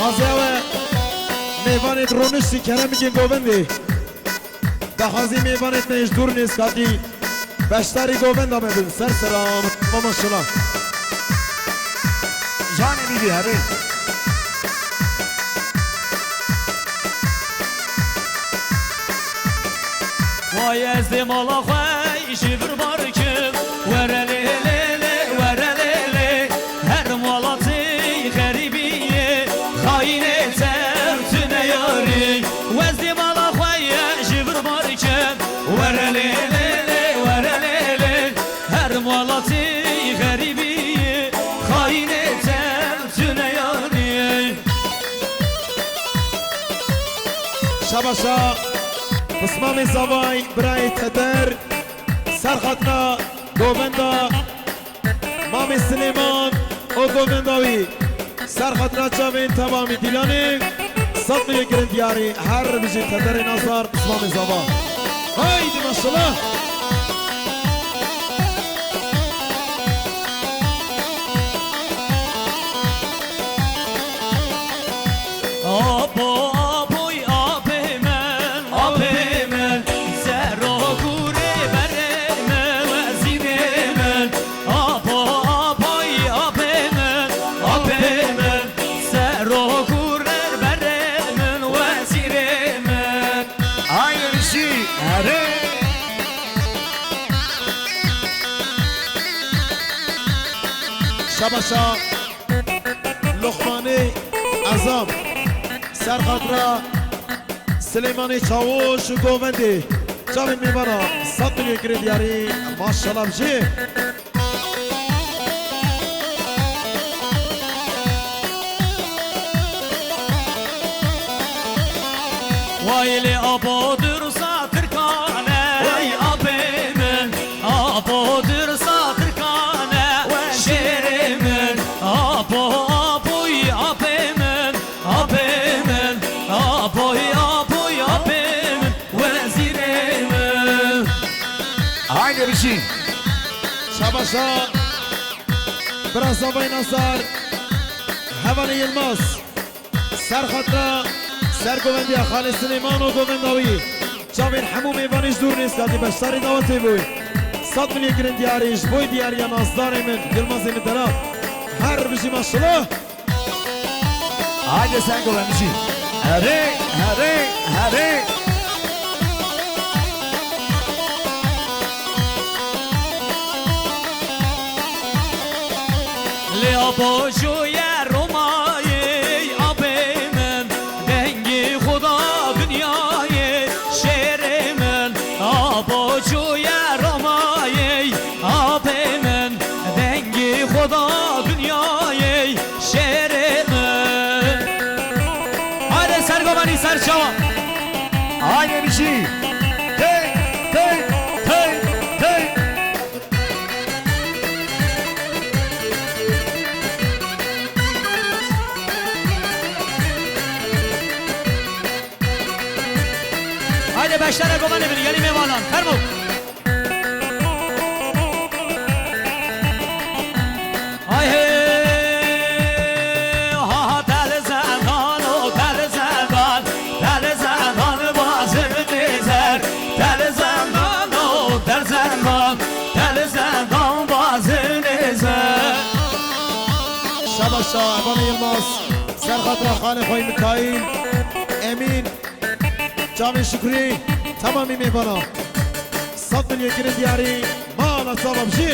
Hazıya میوانت رونشتی کرم میگه گووندی دخوازی میوانت نیش دور نیست کدی بشتری گووند آمه بین سر سلام ماما شلا جان بیبی هره وای از مالا خوی شیبر بارکم وره لیلی وره لیلی هر مالاتی غریبیه خاینه ترتونه یاری وز مالا خوی شیبر بارکم وره لیلی وره لیلی هر مالاتی غریبیه خاینه ترتونه یاری شباشا بسمام زوای برای تدر سرخطنا گووندا مام سلیمان او گوونداوی سرخطنا چاوین تمامی دیلانی صد میلیون گرند یاری هر بجی تدر نظر بسمام زوا هایدی ماشالله آبا شباشا لخمانی ازام سرخطرا سلیمانی چاوش و گووندی جاوین میبانا 100 میلیون گرید یاری ماشالله بجی وایلی آبادر ساترکانه وای آبیمن آبادر ساترکانه شیرمن آبوی آبیمن آبیمن آبوی آبیمن وزیرمن haydi biçin شباشا براز آبای نظر هوان یلماس سرخطرا سر گووندی خالی سلیمان و گوونداوی جاوین همو میوانیش دور نیست کدی بشتری دعوتی بوی 100 میلیون گرند دیاریش بوی دیاری نازدار من یلماز من طرف هر بجی ماشالله haydi sen kovan biçin hare hare hare لاباجوی رومایی آبی من دنگی خدا دنیای شیر من آباجوی رومایی آبی من دنگی خدا دنیای شیر من haydi سرگوانی سرچاوا haydi biçin hey hey hey hey haydi beşlere kovan evini gelin evalan fermuk ay hey ha tel zendan o tel zendan bazım dizer tel zendan o tel zendan bazım dizer شباشا هوان یلماس سرخطرا خالی خوی میکایل امین جاوین شکری تمامی میبانا 100 میلیون گرند دیاری مالا صاحب بجی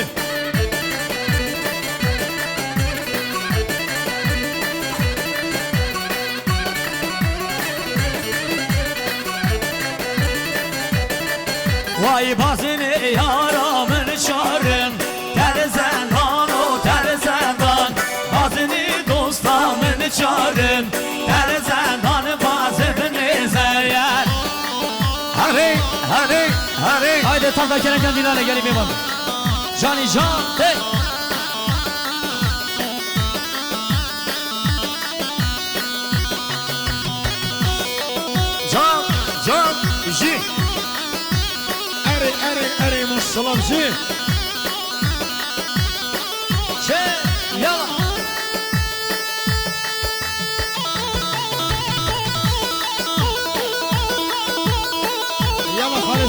vay bazını yaramın çarın tel zendan o tel zendan bazını dostamın çarın tel zendan bazını zer hare hare hare haydi tam da kereken dinale gelin bir bakın Cani can hey can can biçin اری اری اری ماشالله بجی Yala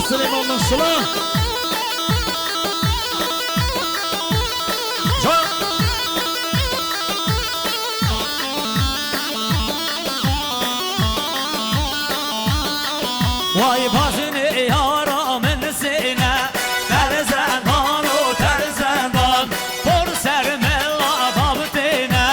سليمان ماشاءالله وای بازن یارا من سینه در زندان و در زندان پر سر ملا بابتینه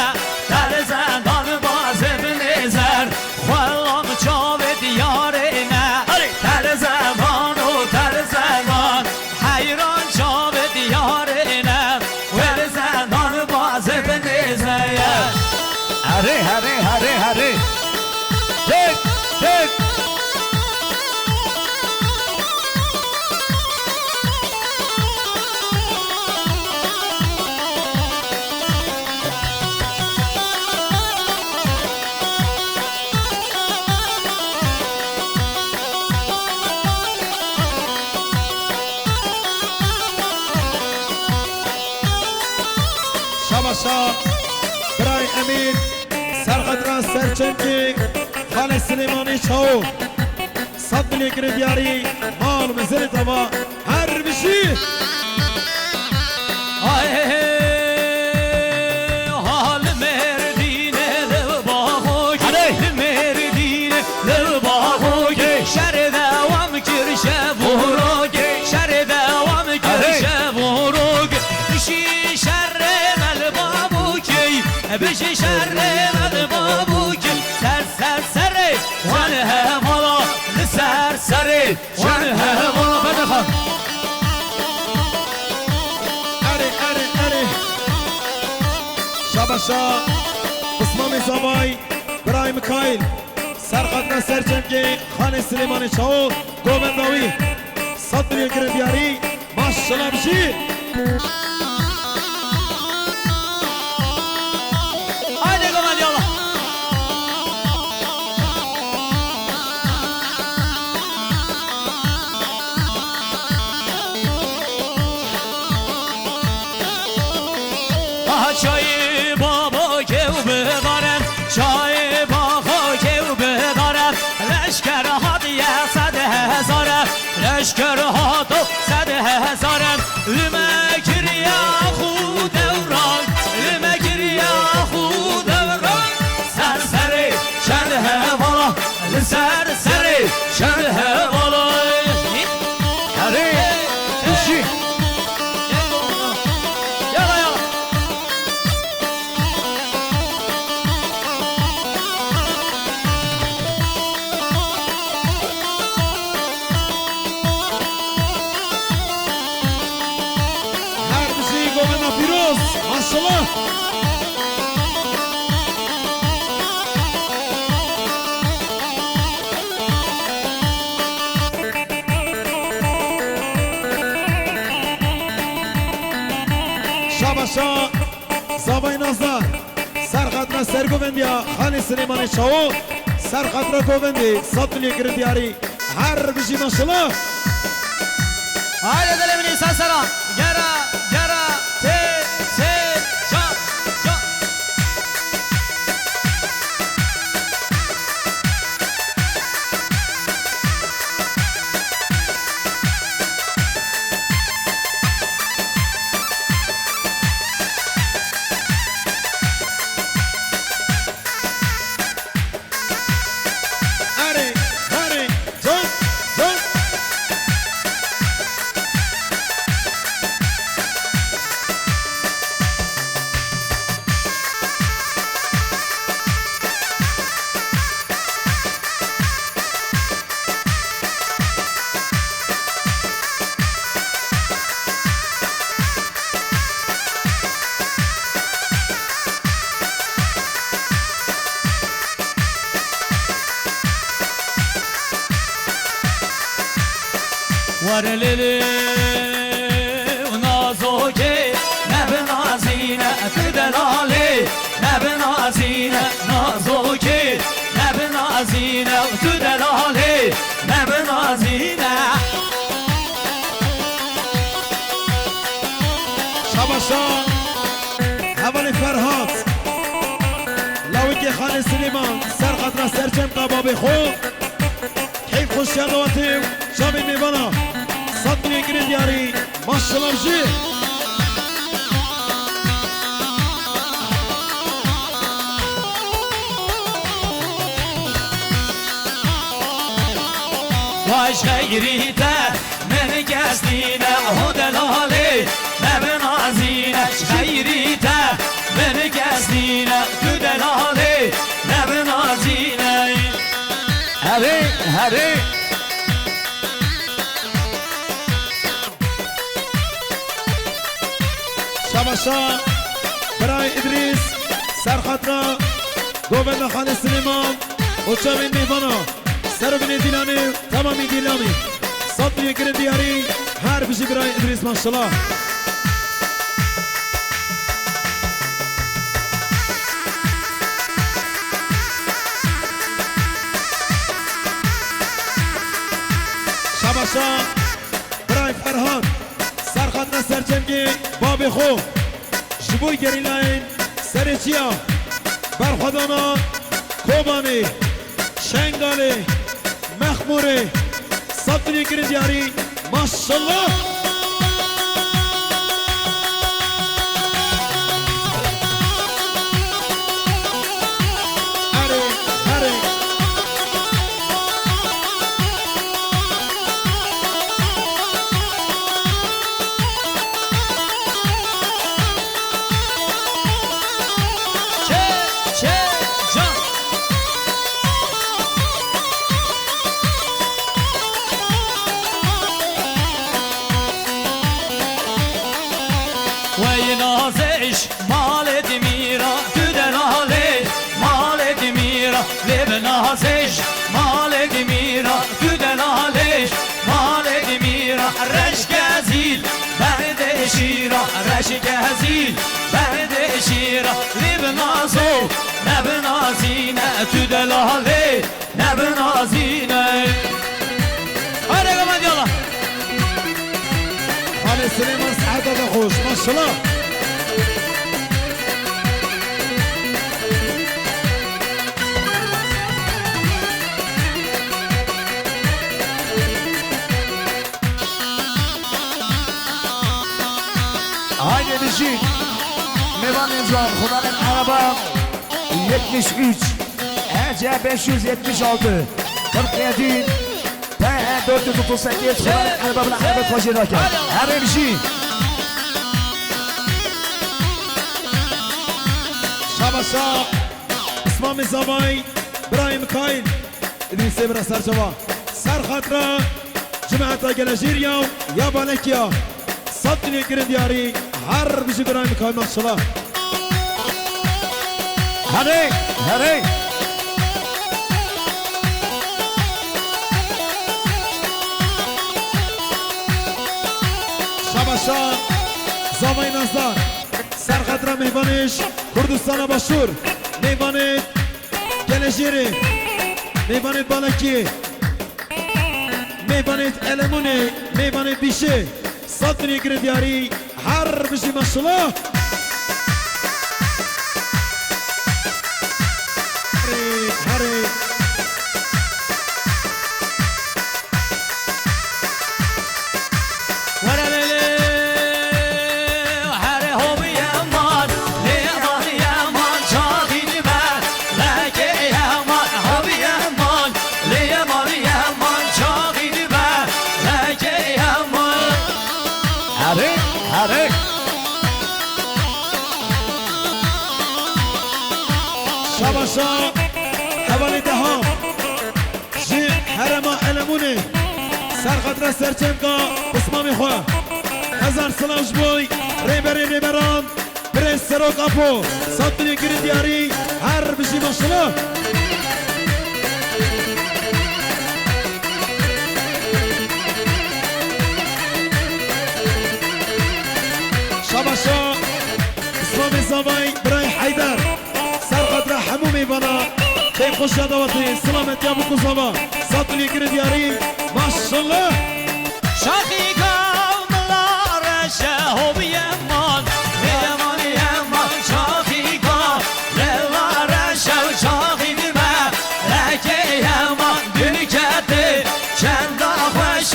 در زندان باز بنزر خلام چاو دیارینه در زندان و در زندان حیران چاو دیارینه ول زندان باز بنزر هره هره هره هره تک تک شباشا برای امیر سرقدران سرچنکی خالد سلیمانی چاو 100 میلیون گرد یاری مال مزر توا هر بشی حال مردینه لو باغوک مردینه لو باغوک شر دوام کرشه بروک شر دوام کرشه بروک بشی شر مل بابوکی بشی شر مل بابوکی سر سر سر وان همالا سر سر وان همالا بدخم شباشا عثمان زابای برای میکائیل سرقدران سرچنکی خالد سلیمانی چاو گوبنداوی 100 میلیون گرد یاری ماشاءالله بشی haydi gomen yallah çای بابا که بدارم چای بابا که بدارم لشکر ها دیه 100,000 لشکر ها تو 100,000 لمکر یا خود دوران لمکر یا خود دوران سر سر شد هوالا سر سر شد هوالا هره بشی هر بشی گوبندا پیروز ماشاءالله شباشا زابای نازدار سرقدر سرگوبندیا خالد سلیمانی چاو سرقدر گوبندی 100 میلیون گرد یاری هر بشی ماشاءالله haydi delimin insan sana yara yara te te can can هره هره جان جان ورللی و نازوکی نب نازینه تدلالی نب نازینه نازوکی نب نازینه تدلالی نب نازینه شباشا حوالی فرهاد لاوی خالد سلیمان سرقدر سرچم قباب خو حیف خوشیان واتیو جامین میوانا صد میلیون گرین دیاری ماشالله بجی واش غيريته من قصدينا هو دلالي ما بنازينك غيريته من قصدينا تو دلالي ما بنازينك هري هري شباشا برای ادریس سرخطرا گوبند خان سلیمان و جامین میوانا سر بینی دیلامی تمامی دیلامی صد میلیون گرین دیاری هر بجی برای ادریس ماشالله شباشا برای فرهاد سرخط نصر جنگی باب خو شبوی گریلاین سر چیا برخودانا کوبانی شنگالی مخموری صد میلیون گرین دیاری ماشالله هری هری چه جان وينازش مال دميرا تدلالي مال دميرا لبنازش مال دميرا تدلالي مال دميرا رشك زيل بعد شيرا رشك زيل بعد شيرا لبنازو نبنازينا تدلالي نبنازينا هذا كمان يلا خان سلیمان سعادت خوش ماشالله Haydi Bişik Mevan İnzal Kudanın araba 73 EC 576 47 PE 438 Kudanın araba bile araba koşuyorken Hadi Bişik شباشا اسمام زبای برای مکایل ادریس برا سرچوا سر خطرا جماعت گلجیریا یا بالکیا صد میلیون گرین دیاری هر بجی برای مکایل ماشالله Hadi Hadi شباشا زبای نزدار سر خطرا میوانش کردستان باشور میوانید گلجیری میوانید بالکی میوانید المونی میوانید بیشه صد میلیون گرین دیاری هر بجی ماشالله هری هری Hadi Hadi شباشا حوالی دهام جی حرما علمونه سرخطره سرچنکا بسمامی خواه هزار سلاش بوی ریبری ریبران پریس سروک اپو صد میلیون گرین دیاری هر بشی ماشالله شباشا اسمامی زبای برای حیدر سرخطره حمومی بنا خیلی خوش یادواتی سلامت یا بکو زبا صد میلیون گرین دیاری ماشالله شاخيكا ملا رشه بيمان بيمان يمان شاخيكا للا رشه شاخي بما لكي يمان دنكتي چند خوش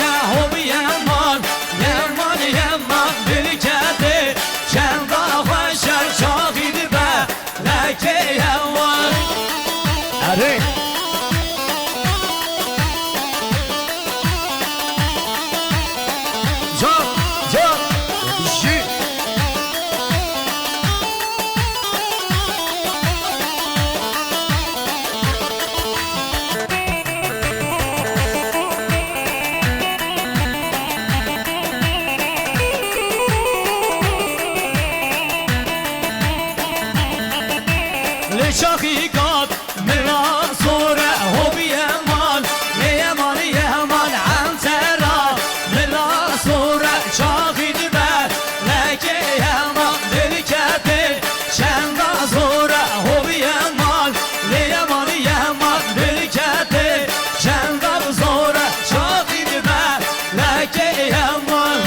çağıydı ben leke yaman delikatı çenda zora hobi yaman le yaman yaman delikatı çenda zora çağıydı ben leke yaman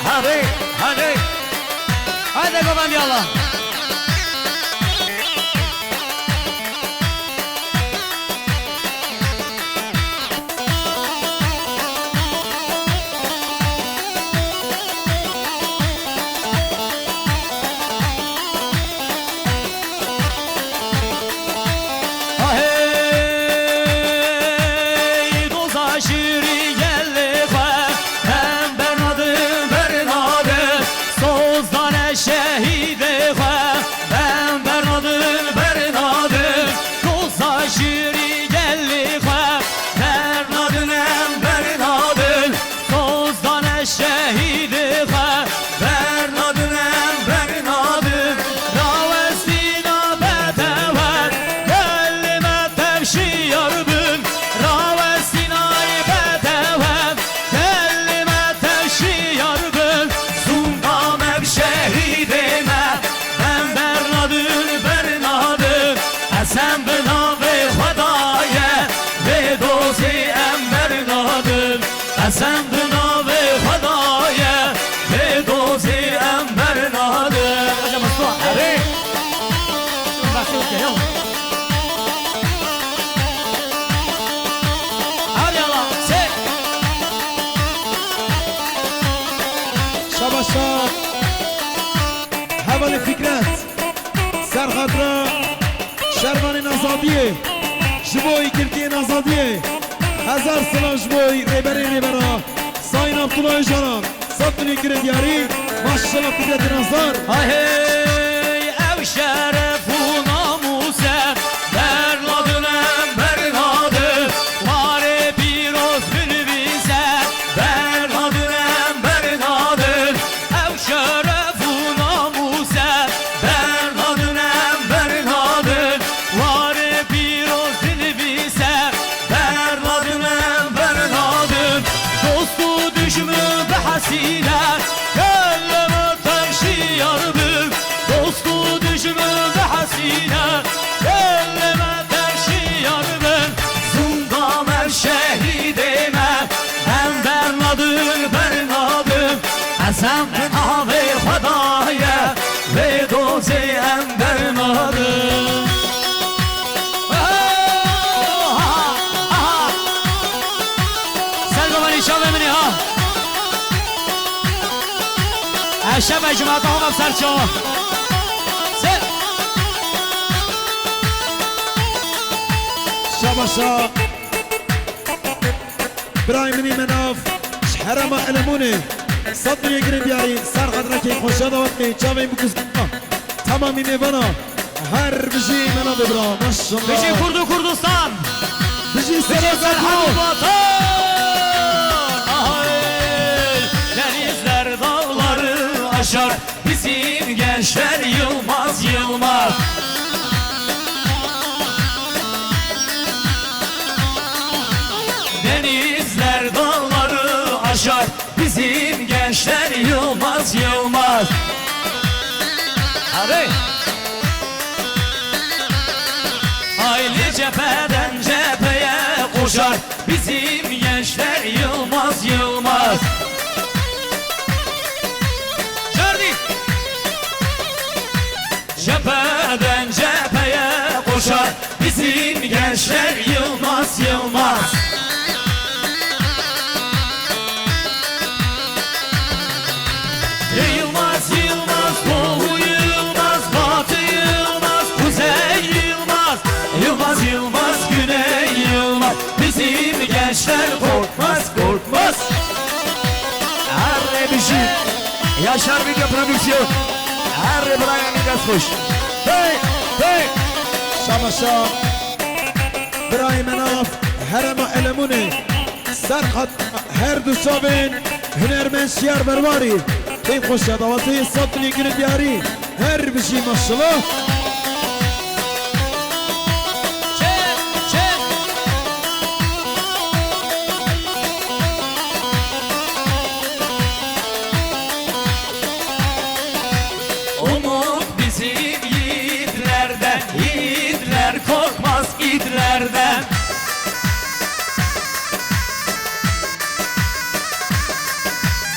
hadi hadi hadi babam yallah sen bina ve hadaya ve dozi ember nadı. Hocam Mustafa. Evet. Hadi Allah. Sen. Şabaşa. Havalı Fikret. Serhadra. Şervan'ın azadiye. Jiboy Kirkiye'nin azadiye. Hazar Sılaş boy Reberi Rebera Sayın Abdullah Can'a Sattın İkirin Diyari Maşallah Fikret'in Azar Hey ev şerefu namuse Berladın embernadı Vare piroz bülbize Berladın embernadı Ev şerefu namuse Berladın embernadı Vare piroz bülbize dostu düşmü behasine Kelleme terşi yarbım dostu düşmü behasine Kelleme terşi yarbım Zunda mevşehidime Ben Bernadım Bernadım Hasan ben abi Hudaya Ve dozi en Bernadım شب منی ها شب جماعت هم افسر چو سر شباشا برايمني مناف حرم علموني صدر يقرب ياري سر قدرك خوشا دوتني چاوي بكسنا تمامي ميوانا هر بجي منا ببرا ما شاء الله بجي كردو كردستان بجي بجي سرحان وطن Denizler dağları aşar Bizim gençler yılmaz yılmaz Denizler dağları aşar Bizim gençler yılmaz yılmaz Hadi Hayli cepheden cepheye koşar Bizim gençler yılmaz yılmaz Cepheden cepheye koşar Bizim gençler yılmaz yılmaz Yılmaz yılmaz Doğu yılmaz Batı yılmaz Kuzey yılmaz Yılmaz yılmaz Güney yılmaz Bizim gençler korkmaz korkmaz Her bir şey Yaşar Video Prodüksiyon Her Brian Gaspuş. Hey hey شباشا براي مناف حرم علموني سرخط هر دو شابين هنرمن شيار برواري كيف خوش دواتي صدن يقرب ياري هر بشي ما شاء الله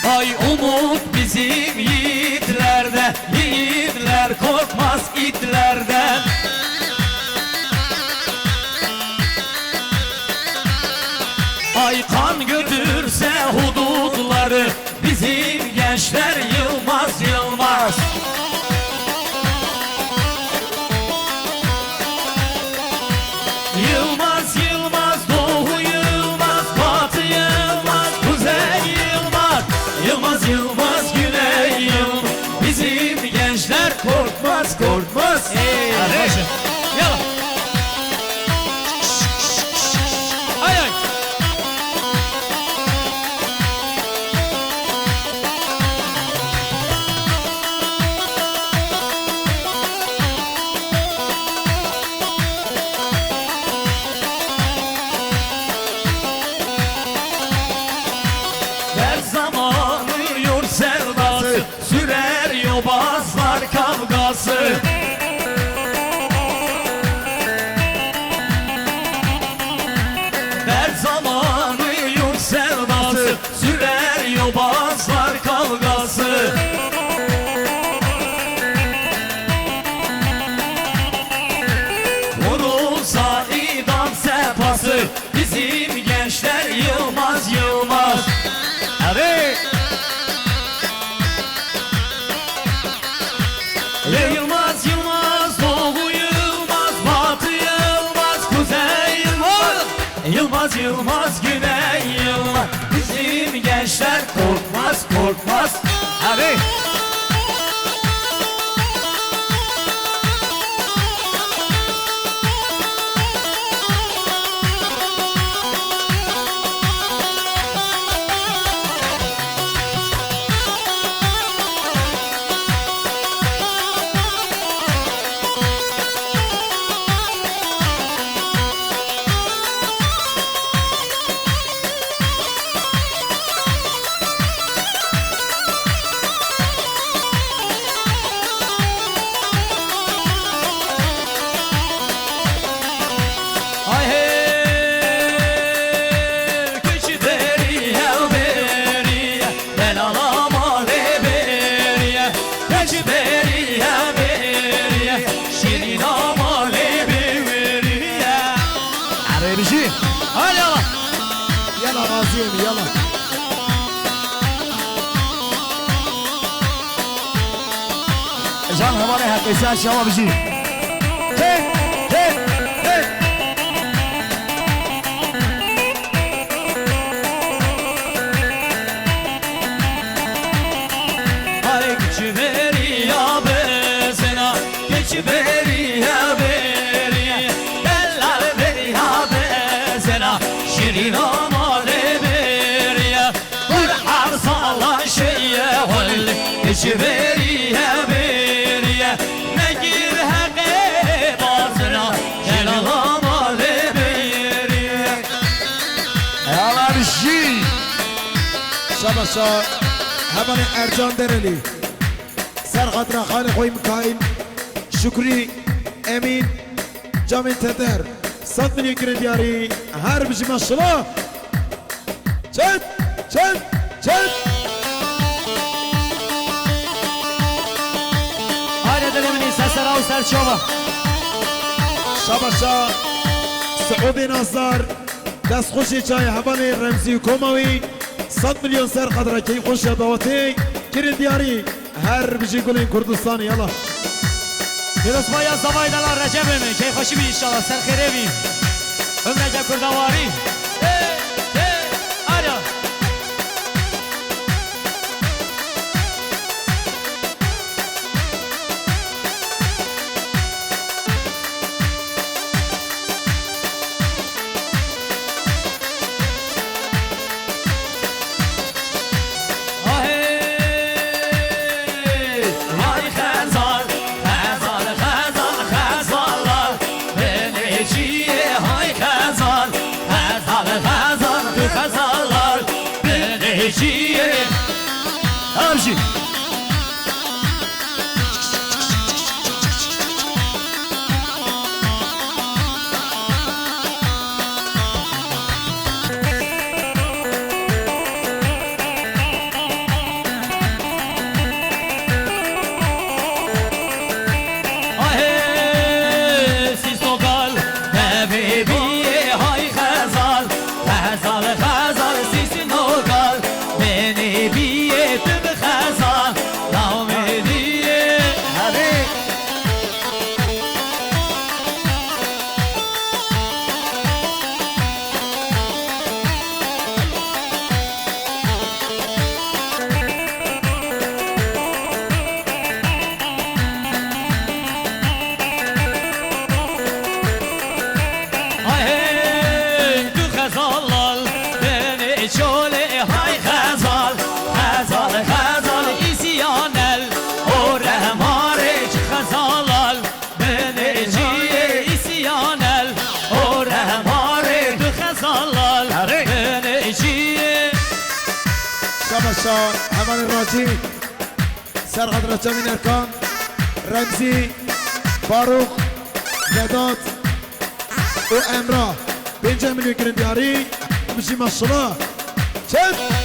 Ay umut bizim yiğitlerde, yiğitler korkmaz itlerden. Ay kan götürse hudutları, bizim gençler yılmaz yılmaz. Yılmaz yılmaz, doğu yılmaz, batı yılmaz, kuzey yılmaz. Yılmaz yılmaz, güney yılmaz, bizim gençler korkmaz korkmaz. Hadi yalla. Ay ay. Her zamanı yor sevdası, sürer yobazlar kavgası. Her zamanı yor sevdası, sürer yobazlar kavgası. Vurulsa idam sefası, bizim gençler yılmaz yılmaz. Hadi. Yılmaz yılmaz, doğu yılmaz, batı yılmaz, kuzey yılmaz. Yılmaz yılmaz, güney yılmaz, bizim gençler korkmaz korkmaz. Hadi. Ay hey, küçük beriye beriye, ben alama le beriye. Küçük beriye beriye, şirin ama le beriye. Hadi bir şey. Hadi Allah. Yalla razıyım yalla. Can havalı herkese aşağı bir şey. Hey, hey, hey. Ay küçük beriye bezena, küçük beriye beriye, eller beriye bezena, şirin ama le beriye. Vur arsala şeye hol, küçük beriye beriye, ne gir hake bazına, gel alama le beriye. Allah bir şey. Şabaşa hemen Ercan Dereli Serhat Rakhani Koyim Kaim Şükri Emin Camin Teder 100 milyon kredi her bir şey maşallah. Çet çet çet. Haydi delemini sesler av serçova. Şabaşa Suudi Nazar دست خوشی چای حوال رمزی کوماوی 100 میلیون سر قدر کی خوش دعوتی کرد دیاری هر بجی گلین کردستانی یالا Biraz bayağı zavaydalar Recep'imi Key hoşu bir inşallah ser xerevi Recep kurdavari Hey hey Ara Abci شباشا همان الراجي سرخط رجامين اركان رمزي فاروق زداد وامراه 5 مليون جرندياري بشي ما شاء الله شد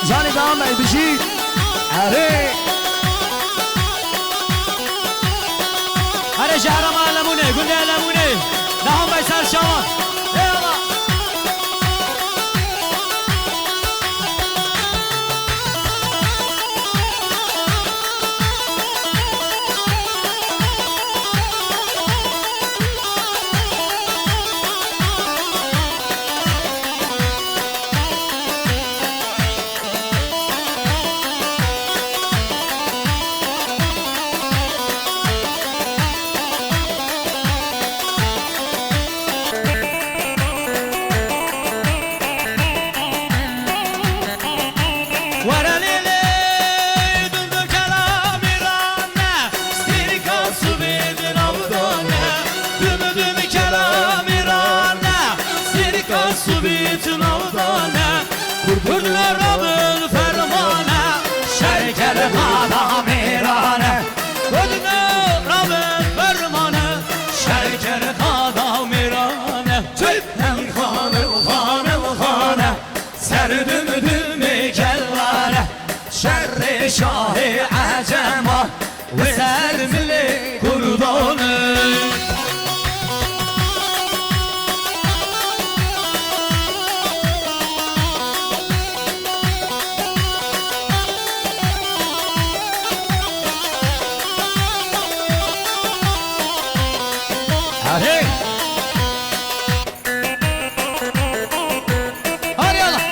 جاني دام بشي هري هر شهر ما لمونه گنده لمونه دهم بیسر شما ایلا Kurlarımın fermanı şerker adam irane Kurlarımın fermanı şerker adam irane Tütten kanı serdümdüm kellane Şerri şahi acema ve sermili kurdanı Hey! Hadi yallah!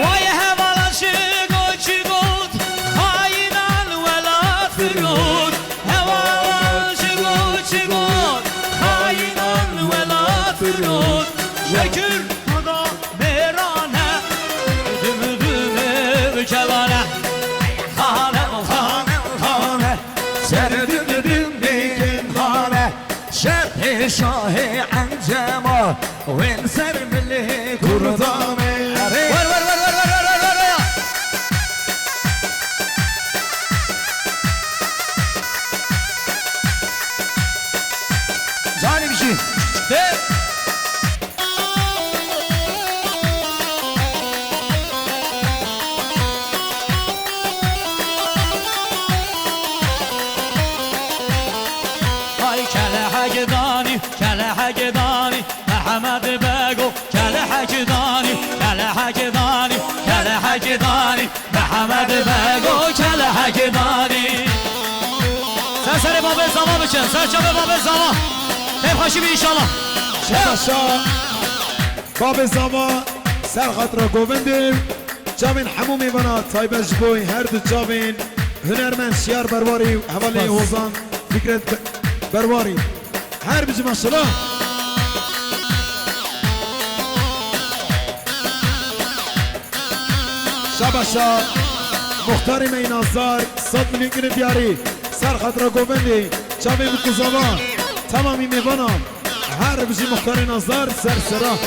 Vay hevalan çıgot Hainan ve la fırgot Hevalan çıgot Hainan ve la fırgot Şekür kada merane Dümdüm kelane شاهي عن جمال وين سر ملي كردامي ور ور ور ور ور ور ور ور جاني بشي كله حقداني محمد بقو كله حقداني محمد بقو كله حقداني سر باب زمان بچن سر جاب باب زمان خیلی خوشی بی انشالله شباشا باب زمان سر خاطر گووندیم جاوین حمومی بنا تایبش بوی هر دو جاوین هنرمند شیار برواری حوالی حوزان فکرت برواری هر بجی ماشالله شباشا مختاری مینازار 100 میلیون گرد دیاری سر خاطر گووندی جاوین بکوزاوان تمامی میوانان هر بجی مختاری نازار سر سرا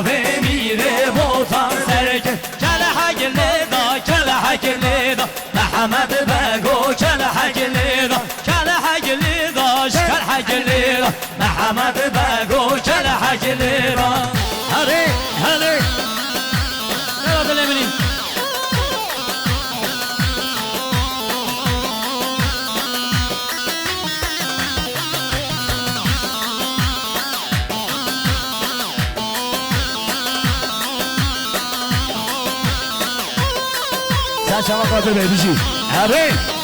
Nave mire botan serke Kele hagilida Muhammed bego kele hagilida Şkal hagilida Muhammed bego kele hagilida Hadi Ne var dilemini Sen çabuk atır bey bir şey. Hadi.